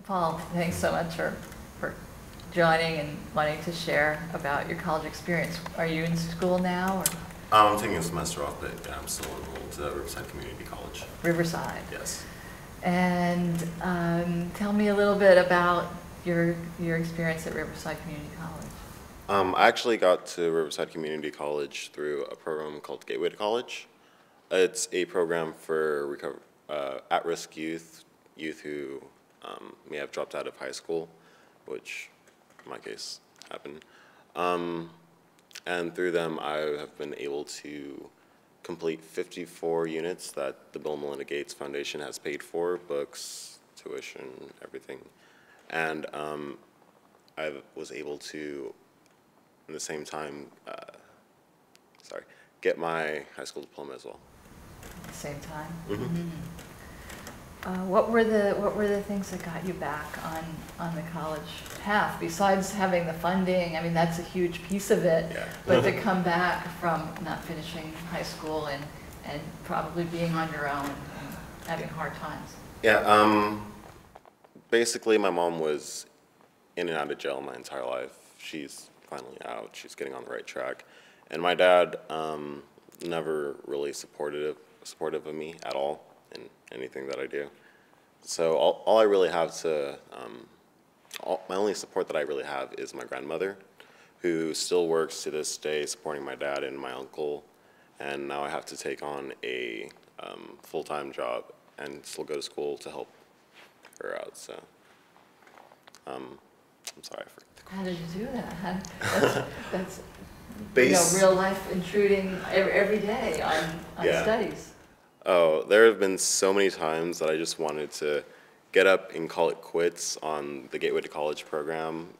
Paul, thanks so much for joining and wanting to share about your college experience. Are you in school now? Or? I'm taking a semester off, but yeah, I'm still enrolled to Riverside Community College. Riverside. Yes. And tell me a little bit about your experience at Riverside Community College. I actually got to Riverside Community College through a program called Gateway to College. It's a program for at-risk youth who may have dropped out of high school, which in my case happened. And through them, I have been able to complete 54 units that the Bill and Melinda Gates Foundation has paid for, books, tuition, everything. And I was able to, at the same time, get my high school diploma as well. At the same time? Mm-hmm. Mm-hmm. What were the things that got you back on the college path, besides having the funding? I mean, that's a huge piece of it. Yeah. But to come back from not finishing high school and probably being on your own and having hard times. Yeah. Basically, my mom was in and out of jail my entire life. She's finally out. She's getting on the right track. And my dad never really supportive of me at all in anything that I do. So all I really have to, my only support that I really have is my grandmother, who still works to this day supporting my dad and my uncle. And now I have to take on a full-time job and still go to school to help her out. So I'm sorry for. How did you do that? That's real life intruding every day on Yeah. studies. Oh, there have been so many times that I just wanted to get up and call it quits on the Gateway to College program,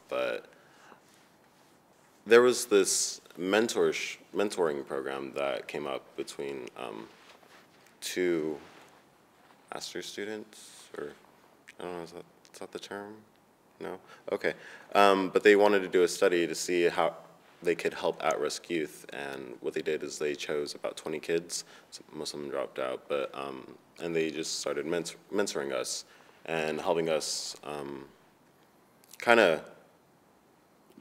but there was this mentoring program that came up between two master's students, or I don't know, is that the term? No? Okay. But they wanted to do a study to see how they could help at-risk youth, and what they did is they chose about 20 kids. So most of them dropped out, but and they just started mentoring us and helping us kind of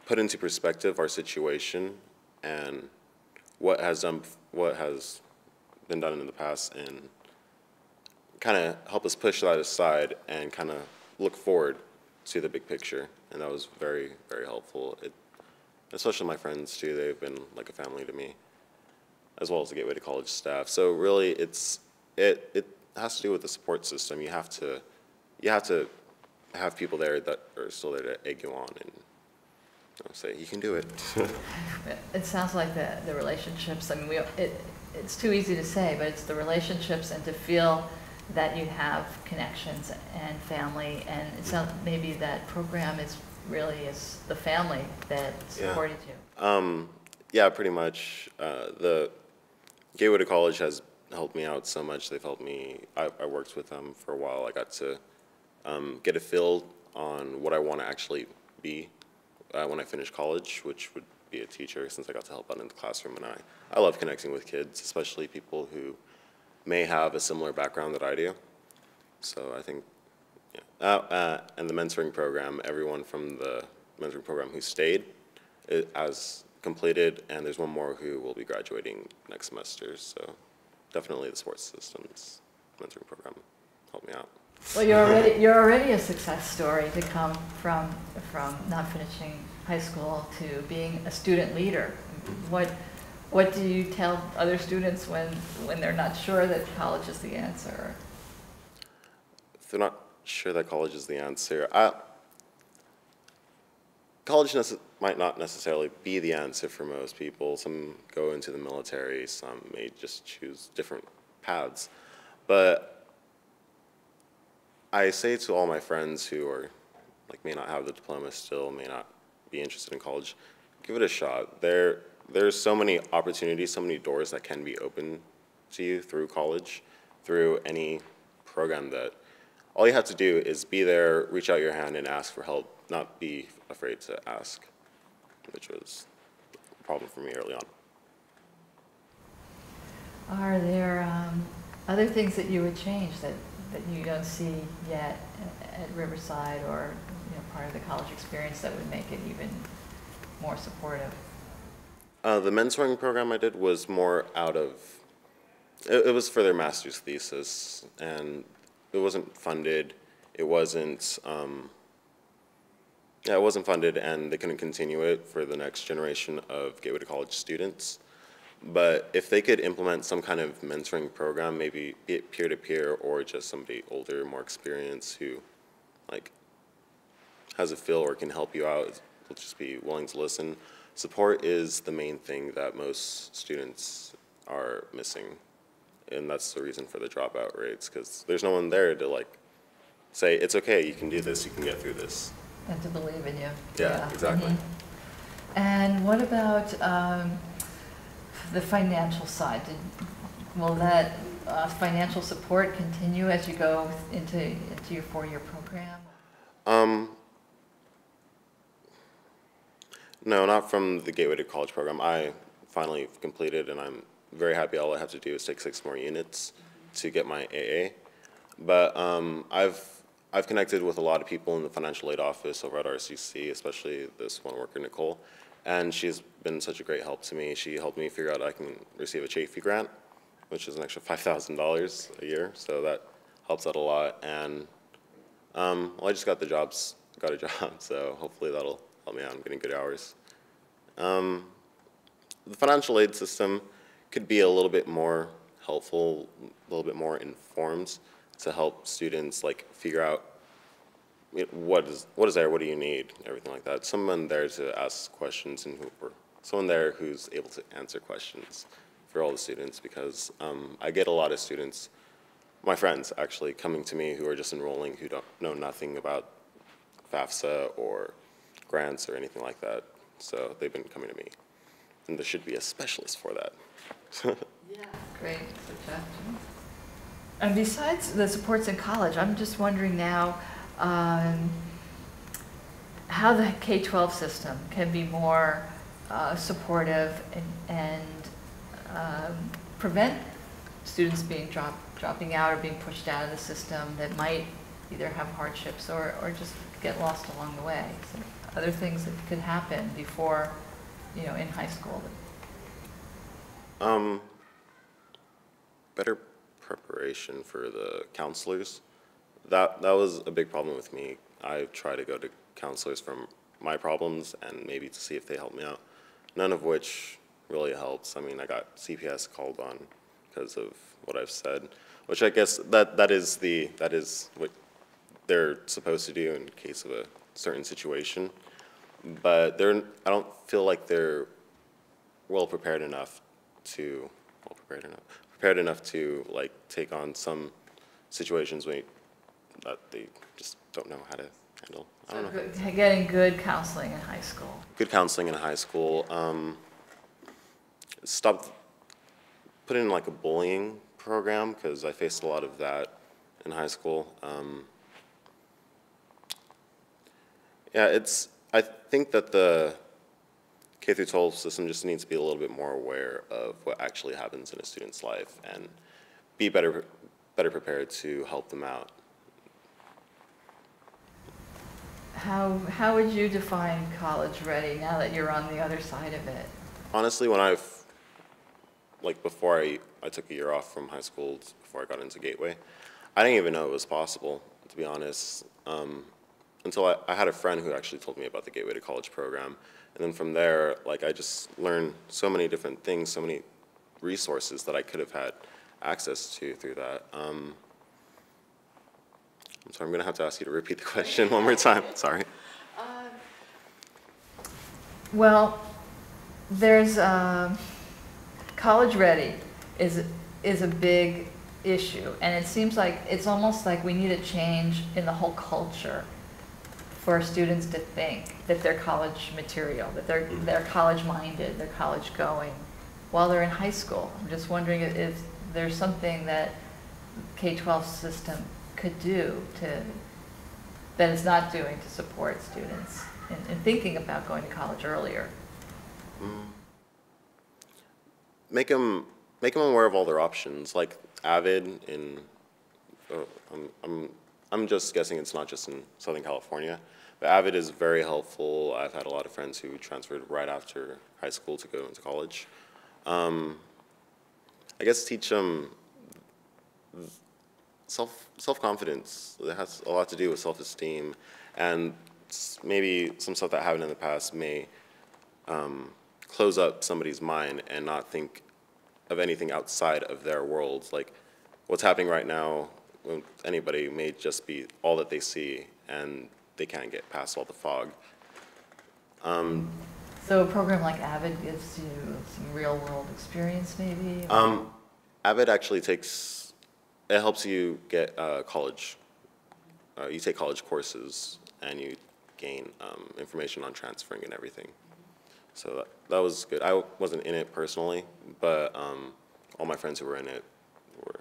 put into perspective our situation and what has been done in the past, and kind of help us push that aside and kind of look forward to the big picture. And that was very, very helpful. Especially my friends too, they've been like a family to me, as well as the Gateway to College staff. So really, it has to do with the support system. You have to have people there that are still there to egg you on and say you can do it. It sounds like the relationships. I mean, it's too easy to say, but it's the relationships and to feel that you have connections and family, and it sounds maybe that program is the family that supported you. Yeah, pretty much. The Gateway to College has helped me out so much. They've helped me. I worked with them for a while. I got to get a feel on what I want to actually be when I finish college, which would be a teacher, since I got to help out in the classroom. And I love connecting with kids, especially people who may have a similar background that I do. So I think. And the mentoring program, everyone from the mentoring program who stayed has completed, and there's one more who will be graduating next semester. So definitely the sports systems mentoring program helped me out. Well, you're already a success story to come from not finishing high school to being a student leader. What do you tell other students when they're not sure that college is the answer? If they're not sure that college is the answer, college might not necessarily be the answer for most people. Some go into the military, some may just choose different paths. But I say to all my friends who are may not have the diploma still, may not be interested in college, give it a shot. There's so many opportunities, so many doors that can be open to you through college, through any program that all you have to do is be there, reach out your hand, and ask for help. Not be afraid to ask, which was a problem for me early on. Are there other things that you would change that you don't see yet at Riverside, or part of the college experience that would make it even more supportive? The mentoring program I did was more out of, it was for their master's thesis, and it wasn't funded. It wasn't, yeah, it wasn't funded, and they couldn't continue it for the next generation of Gateway to College students. But if they could implement some kind of mentoring program, maybe be it peer-to-peer or just somebody older, more experienced, who like has a feel or can help you out, will just be willing to listen. Support is the main thing that most students are missing, and that's the reason for the dropout rates, because there's no one there to like say, it's okay, you can do this, you can get through this. And to believe in you. Yeah, exactly. Mm-hmm. And what about the financial side? Will that financial support continue as you go into your four-year program? No, not from the Gateway to College program. I finally completed, and I'm very happy. All I have to do is take 6 more units to get my AA. But I've connected with a lot of people in the financial aid office over at RCC, especially this one worker, Nicole, and she's been such a great help to me. She helped me figure out I can receive a Chafee grant, which is an extra $5,000 a year, so that helps out a lot. And well, I just got a job, so hopefully that'll help me out. I'm getting good hours. The financial aid system could be a little bit more helpful, a little bit more informed to help students like figure out what is there, what do you need, everything like that. Someone there to ask questions, and or someone there who's able to answer questions for all the students, because I get a lot of students, my friends actually, coming to me who are just enrolling, who don't know nothing about FAFSA or grants or anything like that. So they've been coming to me, and there should be a specialist for that. Yeah, great suggestion. And besides the supports in college, I'm just wondering now how the K-12 system can be more supportive and prevent students being dropping out or being pushed out of the system that might either have hardships or just get lost along the way. So other things that could happen before, in high school. Better preparation for the counselors. That was a big problem with me. I try to go to counselors from my problems and maybe to see if they help me out. None of which really helps. I mean, I got CPS called on because of what I've said, which I guess that is what they're supposed to do in case of a certain situation. But I don't feel like they're prepared enough to like take on some situations that they just don't know how to handle. I don't know. Getting good counseling in high school. Good counseling in high school. Stopped put in like a bullying program, because I faced a lot of that in high school. Yeah, I think that the K through 12 system just needs to be a little bit more aware of what actually happens in a student's life and be better prepared to help them out. How would you define college ready now that you're on the other side of it? Honestly, before I took a year off from high school, before I got into Gateway, I didn't even know it was possible, to be honest, until I had a friend who actually told me about the Gateway to College program. And then from there, I just learned so many different things, so many resources that I could have had access to through that. I'm sorry, I'm going to have to ask you to repeat the question one more time. Sorry. Well, there's college ready is a big issue, and it seems like it's almost like we need a change in the whole culture for students to think that they're college material, that they're college minded, they're college going while they're in high school. I'm just wondering if there's something that K-12 system could do that it's not doing to support students in thinking about going to college earlier. Make them aware of all their options, like Avid oh, I'm just guessing it's not just in Southern California, but Avid is very helpful. I've had a lot of friends who transferred right after high school to go into college. I guess teach them self-confidence. It has a lot to do with self-esteem, and maybe some stuff that happened in the past may close up somebody's mind and not think of anything outside of their world. Like what's happening right now with anybody may just be all that they see, and they can't get past all the fog. So a program like AVID gives you some real-world experience, maybe? Avid actually it helps you get college. You take college courses and you gain information on transferring and everything. So that was good. I wasn't in it personally, but all my friends who were in it were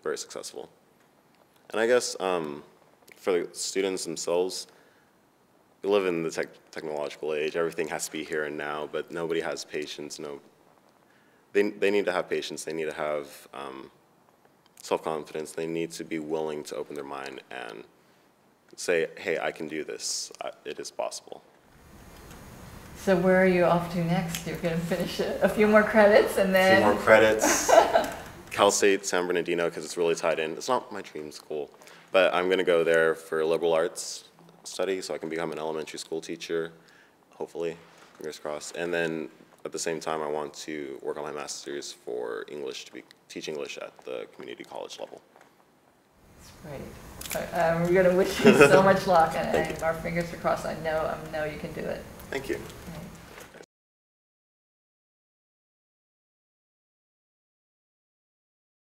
very successful. And I guess for the students themselves, we live in the technological age. Everything has to be here and now, but nobody has patience. They need to have patience. They need to have self-confidence. They need to be willing to open their mind and say, hey, I can do this. It is possible. So where are you off to next? You're going to finish a few more credits and then... A few more credits. Cal State San Bernardino, because it's really tied in. It's not my dream school, but I'm going to go there for liberal arts study so I can become an elementary school teacher, hopefully, fingers crossed. And then at the same time, I want to work on my master's for English, to teach English at the community college level. That's great. We're going to wish you so much luck, and our fingers are crossed. I know you can do it. Thank you.